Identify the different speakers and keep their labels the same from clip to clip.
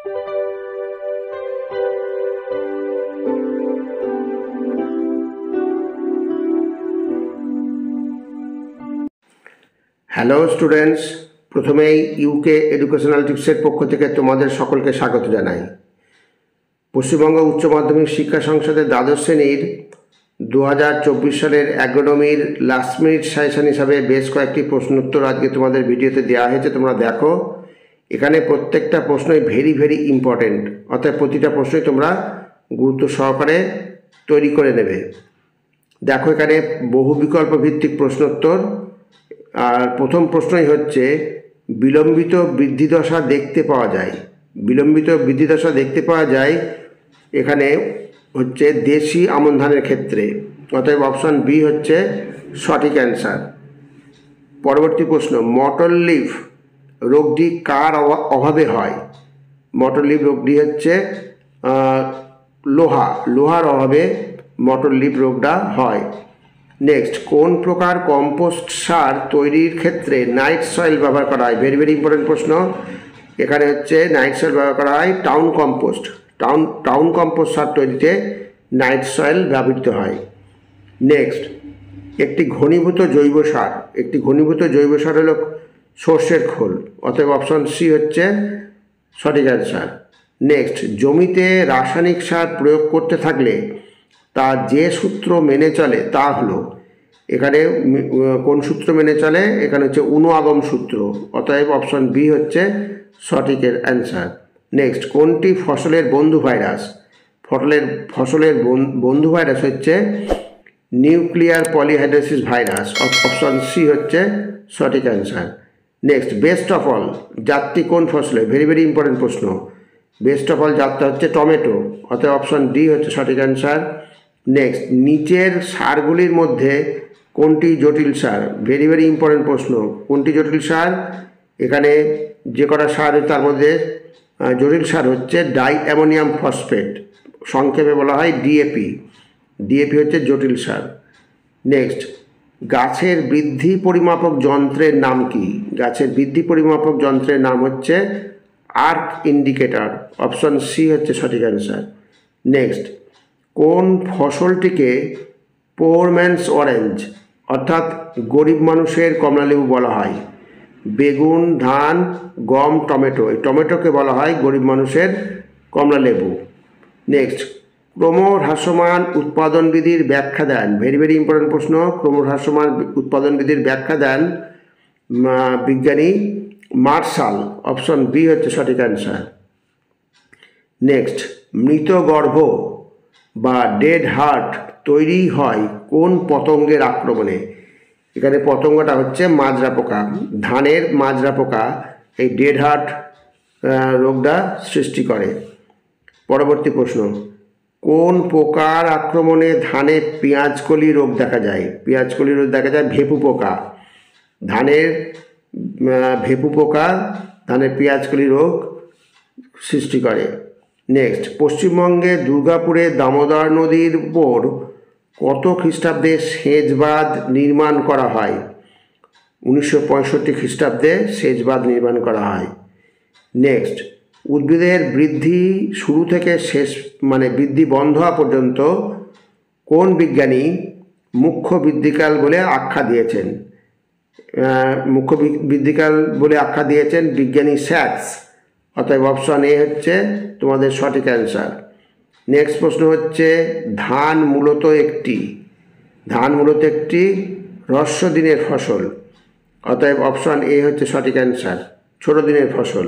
Speaker 1: Hello students, প্রথমেই UK educational টিপসের পক্ষ থেকে তোমাদের সকলকে স্বাগত জানাই। পশ্চিমবঙ্গ উচ্চ মাধ্যমিক শিক্ষা সংসদের দ্বাদশ শ্রেণীর 2024 সালের অ্যাগ্রোনমির লাস্ট মিনিট সাজেশন হিসাবে বেশ কয়েকটি প্রশ্নোত্তর আজকে তোমাদের ভিডিওতে দেওয়া হয়েছে। তোমরা দেখো, এখানে প্রত্যেকটা প্রশ্নই ভেরি ইম্পর্টেন্ট, অর্থাৎ প্রতিটা প্রশ্নই তোমরা গুরুত্ব সহকারে তৈরি করে নেবে। দেখো, এখানে বহু বিকল্প ভিত্তিক প্রশ্নোত্তর। আর প্রথম প্রশ্নই হচ্ছে, বিলম্বিত বৃদ্ধিদশা দেখতে পাওয়া যায়। বিলম্বিত বৃদ্ধিদশা দেখতে পাওয়া যায় এখানে হচ্ছে দেশি আমন ধানের ক্ষেত্রে, অতএব অপশন বি হচ্ছে সঠিক অ্যান্সার। পরবর্তী প্রশ্ন, মটর লিফ রোগটি কার অভাবে হয়? মটর লিফ রোগটি হচ্ছে লোহার অভাবে মটর লিফ রোগটা হয়। নেক্সট, কোন প্রকার কম্পোস্ট সার তৈরির ক্ষেত্রে নাইট সয়েল ব্যবহার করা হয়? ভেরি ইম্পর্টেন্ট প্রশ্ন। এখানে হচ্ছে নাইট সয়েল ব্যবহার করা হয় টাউন কম্পোস্ট সার তৈরিতে নাইট সয়েল ব্যবহৃত হয়। নেক্সট, একটি ঘনীভূত জৈব সার হলো সর্ষের খোল, অতএব অপশন সি হচ্ছে সঠিক অ্যান্সার। নেক্সট, জমিতে রাসায়নিক সার প্রয়োগ করতে থাকলে তা যে সূত্র মেনে চলে তা হলো, এখানে কোন সূত্র মেনে চলে? এখানে হচ্ছে অনুআগম সূত্র, অতএব অপশন বি হচ্ছে সঠিকের অ্যান্সার। নেক্সট, কোনটি ফসলের বন্ধু ভাইরাস? ফসলের বন্ধু ভাইরাস হচ্ছে nuclear polyhedrosis virus, option C হচ্ছে সঠিক answer. Next, best of all জাতটি কোন ফসলের? ভেরি ইম্পর্টেন্ট প্রশ্ন। বেস্ট অফ অল জাতটা হচ্ছে টমেটো, অতএব অপশন ডি হচ্ছে সঠিক অ্যান্সার। নেক্সট, নিচের সারগুলির মধ্যে কোনটি জটিল সার? ভেরি ইম্পর্টেন্ট প্রশ্ন। কোনটি জটিল সার? এখানে যে কটা সার তার মধ্যে জটিল সার হচ্ছে ডাই অ্যামোনিয়াম ফসফেট, সংক্ষেপে বলা হয় ডিএপি হচ্ছে জটিল সার। নেক্সট, গাছের বৃদ্ধি পরিমাপক যন্ত্রের নাম কি? গাছের বৃদ্ধি পরিমাপক যন্ত্রের নাম হচ্ছে আর্ক ইন্ডিকেটর, অপশন সি হচ্ছে সঠিক অ্যান্সার। নেক্সট, কোন ফসলটিকে পোর ম্যানস অরেঞ্জ অর্থাৎ গরিব মানুষের কমলালেবু বলা হয়? বেগুন, ধান, গম, টমেটো। এই টমেটোকে বলা হয় গরিব মানুষের কমলালেবু। নেক্সট, ক্রমহ্রাসমান উৎপাদন বিধির ব্যাখ্যা দেন। ভেরি ইম্পর্টেন্ট প্রশ্ন। ক্রমহ্রাসমান উৎপাদন বিধির ব্যাখ্যা দেন বিজ্ঞানী মার্শাল, অপশন বি হচ্ছে সঠিক অ্যান্সার। নেক্সট, মৃত গর্ভ বা ডেড হার্ট তৈরি হয় কোন পতঙ্গের আক্রমণে? এখানে পতঙ্গটা হচ্ছে মাজরা পোকা, ধানের মাজরা পোকা এই ডেড হার্ট রোগটা সৃষ্টি করে। পরবর্তী প্রশ্ন, কোন পোকার আক্রমণে ধানে পেঁয়াজকলি রোগ দেখা যায়? পেঁয়াজকলি রোগ দেখা যায় ভেপু পোকা, ধানের ভেপু পোকা ধানের পেঁয়াজকলি রোগ সৃষ্টি করে। নেক্সট, পশ্চিমবঙ্গে দুর্গাপুরে দামোদর নদীর উপর কত খ্রিস্টাব্দে সেচ বাঁধ নির্মাণ করা হয়? 1965 খ্রিস্টাব্দে সেচ বাঁধ নির্মাণ করা হয়। নেক্সট, উদ্ভিদের বৃদ্ধি শুরু থেকে শেষ বৃদ্ধি বন্ধ হওয়া পর্যন্ত কোন বিজ্ঞানী মুখ্য বৃদ্ধিকাল বলে আখ্যা দিয়েছেন? মুখ্য বৃদ্ধিকাল বলে আখ্যা দিয়েছেন বিজ্ঞানী স্যাক্স, অতএব অপশন এ হচ্ছে তোমাদের সঠিক অ্যান্সার। নেক্সট প্রশ্ন হচ্ছে, ধান মূলত একটি হ্রস্ব দিনের ফসল, অতএব অপশন এ হচ্ছে সঠিক অ্যান্সার, ছোট দিনের ফসল,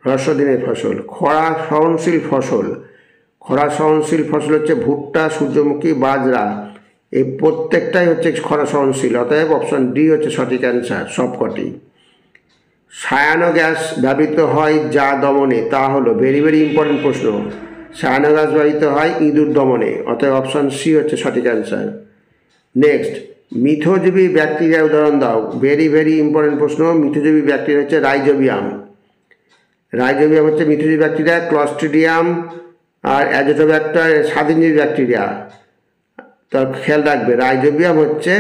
Speaker 1: হ্রস্ব দিনের ফসল। খরা সহনশীল ফসল হচ্ছে ভুট্টা, সূর্যমুখী, বাজরা, এই প্রত্যেকটাই হচ্ছে খরা সহনশীল, অতএব অপশন ডি হচ্ছে সঠিক অ্যান্সার সবকটি। সায়ানো গ্যাস ব্যবহৃত হয় যা দমনে, তা হলো? ভেরি ইম্পর্টেন্ট প্রশ্ন। সায়ানো গ্যাস ব্যবহৃত হয় ইঁদুর দমনে, অতএব অপশন সি হচ্ছে সঠিক অ্যান্সার। নেক্সট, মিথজীবী ব্যাকটেরিয়ার উদাহরণ দাও। ভেরি ইম্পর্টেন্ট প্রশ্ন। মিথজীবী ব্যাকটেরিয়া হচ্ছে রাইজোবিয়াম হচ্ছে মিথজীবী ব্যাকটেরিয়া, ক্লস্ট্রিডিয়াম আর অ্যাজোটোব্যাক্টার স্বাধীনজীবী ব্যাকটেরিয়া। তার খেয়াল রাখবে, রাইজোবিয়াম হচ্ছে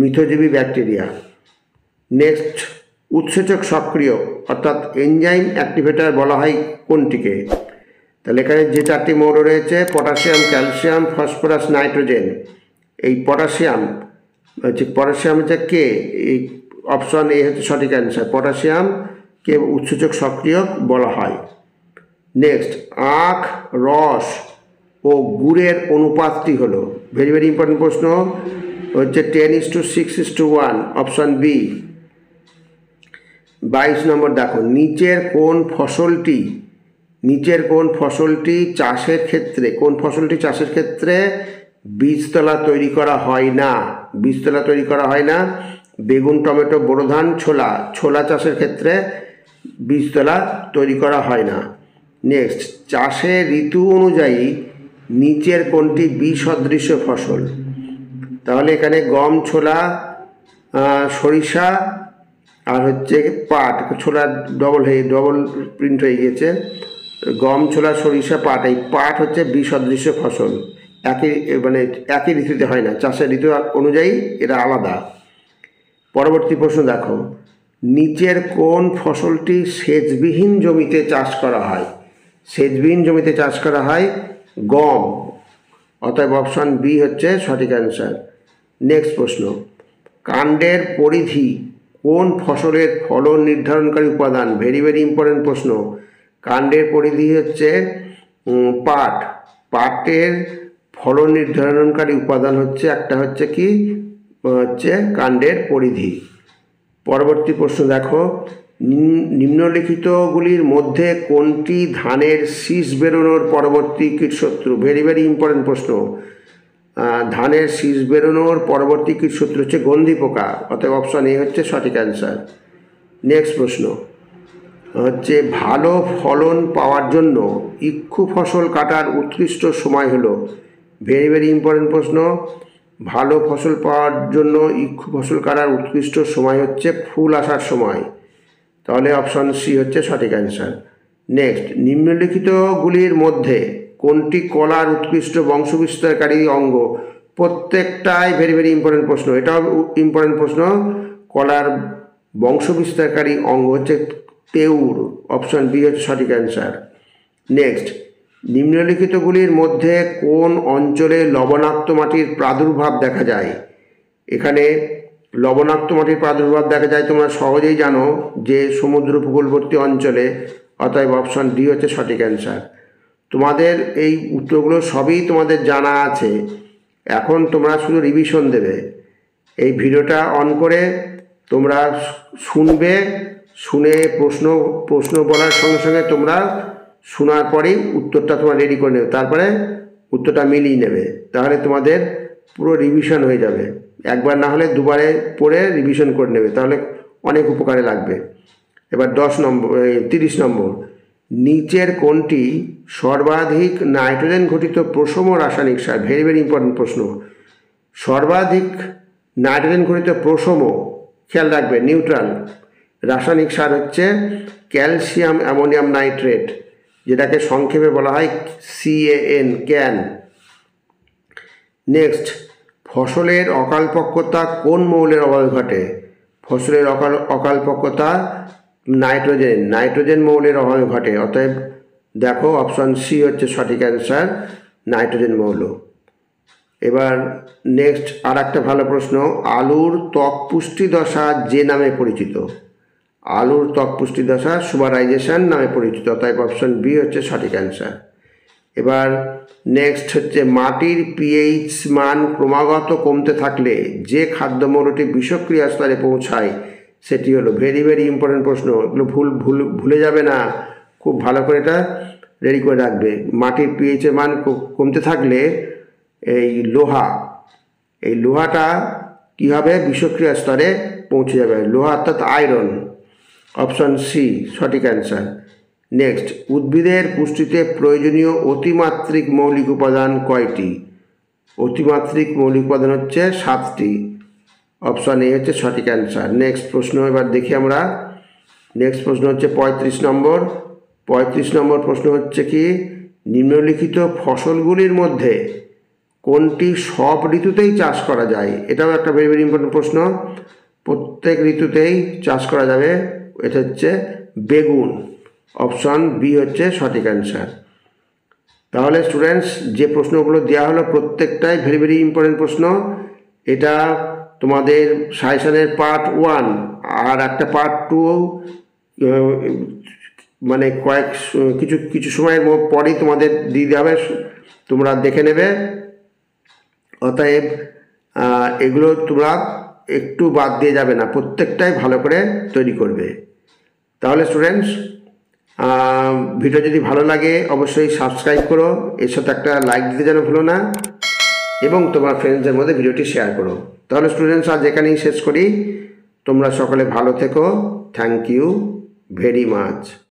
Speaker 1: মিথজীবী ব্যাকটেরিয়া। নেক্সট, উৎসেচক সক্রিয় অর্থাৎ এনজাইম অ্যাক্টিভেটর বলা হয় কোনটিকে? তাহলে এখানে যে 4টি মৌল রয়েছে পটাশিয়াম, ক্যালসিয়াম, ফসফরাস, নাইট্রোজেন। এই পটাশিয়াম হচ্ছে কে? এই অপশন এ হচ্ছে সঠিক অ্যান্সার। পটাশিয়ামকে উৎসেচক সক্রিয়ক বলা হয়। নেক্সট, আখ, রস ও গুড়ের অনুপাতটি হলো, ভেরি ভেরি ইম্পর্টেন্ট প্রশ্ন, হচ্ছে 10:6:1, অপশন বি। 22 নম্বর দেখো, নিচের কোন ফসলটি চাষের ক্ষেত্রে বীজতলা তৈরি করা হয় না? বেগুন, টমেটো, বোরো ধান, ছোলা চাষের ক্ষেত্রে বীজতলা তৈরি করা হয় না। নেক্সট, চাষের ঋতু অনুযায়ী নিচের কোনটি বিসদৃশ্য ফসল? তাহলে এখানে গম, ছোলা, সরিষা আর হচ্ছে পাট। ছোলা ডবল প্রিন্ট হয়ে গিয়েছে। গম, ছোলা, সরিষা, পাট। এই পাট হচ্ছে বিসদৃশ্য ফসল, একই ঋতুতে হয় না, চাষের ঋতু অনুযায়ী এরা আলাদা। পরবর্তী প্রশ্ন দেখো, নিচের কোন ফসলটি সেচবিহীন জমিতে চাষ করা হয়? গম, অতএব অপশন বি হচ্ছে সঠিক অ্যান্সার। নেক্সট প্রশ্ন, কাণ্ডের পরিধি কোন ফসলের ফলন নির্ধারণকারী উপাদান? ভেরি ভেরি ইম্পর্টেন্ট প্রশ্ন। কাণ্ডের পরিধি হচ্ছে পাটের ফলন নির্ধারণকারী উপাদান হচ্ছে কাণ্ডের পরিধি। পরবর্তী প্রশ্ন দেখো, নিম্নলিখিতগুলির মধ্যে কোনটি ধানের শীষ বেরোনোর পরবর্তী কীটশত্রু? ভেরি ভেরি ইম্পর্টেন্ট প্রশ্ন। ধানের শীষ বেরোনোর পরবর্তী কীটশত্রু হচ্ছে গন্ধি পোকা, অতএব অপশন এ হচ্ছে সঠিক অ্যান্সার। নেক্সট প্রশ্ন হচ্ছে, ভালো ফলন পাওয়ার জন্য ইক্ষু ফসল কাটার উৎকৃষ্ট সময় হলো? ভেরি ভেরি ইম্পর্টেন্ট প্রশ্ন। ভালো ফসল পাওয়ার জন্য ইক্ষু ফসল কাটার উৎকৃষ্ট সময় হচ্ছে ফুল আসার সময়, তাহলে অপশন সি হচ্ছে সঠিক অ্যান্সার। নেক্সট, নিম্নলিখিতগুলির মধ্যে কোনটি কলার উৎকৃষ্ট বংশবিস্তারকারী অঙ্গ? প্রত্যেকটাই ভেরি ভেরি ইম্পর্টেন্ট প্রশ্ন, এটাও ইম্পর্টেন্ট প্রশ্ন। কলার বংশবিস্তারকারী অঙ্গ হচ্ছে তেউর, অপশন বি হচ্ছে সঠিক অ্যান্সার। নেক্সট, নিম্নলিখিতগুলির মধ্যে কোন অঞ্চলে লবণাক্ত মাটির প্রাদুর্ভাব দেখা যায়? এখানে লবণাক্ত মাটির প্রাদুর্ভাব দেখা যায় তোমরা সহজেই জানো যে সমুদ্র উপকূলবর্তী অঞ্চলে, অতএব অপশন ডি হচ্ছে সঠিক অ্যান্সার। তোমাদের এই উত্তরগুলো সবই তোমাদের জানা আছে, এখন তোমরা শুধু রিভিশন দেবে। এই ভিডিওটা অন করে তোমরা শুনে প্রশ্ন বলার সঙ্গে সঙ্গে তোমরা শোনার পরেই উত্তরটা তোমরা রেডি করে নেবে, তারপরে উত্তরটা মিলিয়ে নেবে, তাহলে তোমাদের পুরো রিভিশন হয়ে যাবে। একবার না হলে দুবারে পড়ে রিভিশন করে নেবে, তাহলে অনেক উপকারে লাগবে। এবার 30 নম্বর, নিচের কোনটি সর্বাধিক নাইট্রোজেন ঘটিত প্রশম রাসায়নিক সার? ভেরি ভেরি ইম্পর্টেন্ট প্রশ্ন। সর্বাধিক নাইট্রোজেন ঘটিত প্রশম, খেয়াল রাখবে, নিউট্রাল রাসায়নিক সার হচ্ছে ক্যালসিয়াম অ্যামোনিয়াম নাইট্রেট, যেটাকে সংক্ষেপে বলা হয় CAN। নেক্সট, ফসলের অকালপক্বতা কোন মৌলের অভাবে ঘটে? ফসলের অকালপক্বতা নাইট্রোজেন মৌলের অভাবে ঘটে, অতএব দেখো অপশন সি হচ্ছে সঠিক অ্যান্সার, নাইট্রোজেন মৌল। এবার নেক্সট আর একটা ভালো প্রশ্ন, আলুর ত্বক পুষ্টি দশা যে নামে পরিচিত? আলুর ত্বক পুষ্টি দশা সুবারাইজেশন নামে পরিচিত, অতএব অপশন বি হচ্ছে সঠিক অ্যান্সার। এবার নেক্সট হচ্ছে, মাটির পিএইচ মান ক্রমাগত কমতে থাকলে যে খাদ্যমৌলটি বিষক্রিয়া স্তরে পৌঁছায় সেটি হলো? ভেরি ভেরি ইম্পর্টেন্ট প্রশ্ন, এগুলো ভুলে যাবে না, খুব ভালো করে এটা রেডি করে রাখবে। মাটির পিএইচের মান কমতে থাকলে এই লোহাটা কী হবে? বিষক্রিয়া স্তরে পৌঁছে যাবে, লোহা অর্থাৎ আয়রন, অপশন সি সঠিক অ্যান্সার। নেক্সট, উদ্ভিদের পুষ্টিতে প্রয়োজনীয় অতিমাত্রিক মৌলিক উপাদান কয়টি? অতিমাত্রিক মৌলিক উপাদান হচ্ছে 7টি, অপশন এ হচ্ছে সঠিক অ্যান্সার। নেক্সট প্রশ্ন এবার দেখি আমরা। নেক্সট প্রশ্ন হচ্ছে 35 নম্বর। 35 নম্বর প্রশ্ন হচ্ছে কি, নিম্নলিখিত ফসলগুলির মধ্যে কোনটি সব ঋতুতেই চাষ করা যায়? এটাও একটা ভেরি ভেরি ইম্পর্টেন্ট প্রশ্ন। প্রত্যেক ঋতুতেই চাষ করা যাবে, এটা হচ্ছে বেগুন। অপশন বি হচ্ছে সঠিক অ্যান্সার। তাহলে স্টুডেন্টস, যে প্রশ্নগুলো দেওয়া হলো প্রত্যেকটাই ভেরি ভেরি ইম্পর্টেন্ট প্রশ্ন। এটা তোমাদের সাজেশনের পার্ট 1 আর একটা পার্ট 2 মানে কিছু সময়ের পরেই তোমাদের দিয়ে দেওয়া হবে, তোমরা দেখে নেবে। অতএব এগুলো তোমরা একটু বাদ দিয়ে যাবে না, প্রত্যেকটাই ভালো করে তৈরি করবে। তাহলে স্টুডেন্টস, ভিডিও যদি ভালো লাগে অবশ্যই সাবস্ক্রাইব করো, এর সাথে একটা লাইক দিতে যেন ভুলো না, এবং তোমার ফ্রেন্ডসদের মধ্যে ভিডিওটি শেয়ার করো। তাহলে স্টুডেন্টস, আজ এখানেই শেষ করি। তোমরা সকলে ভালো থেকো। Thank you very much.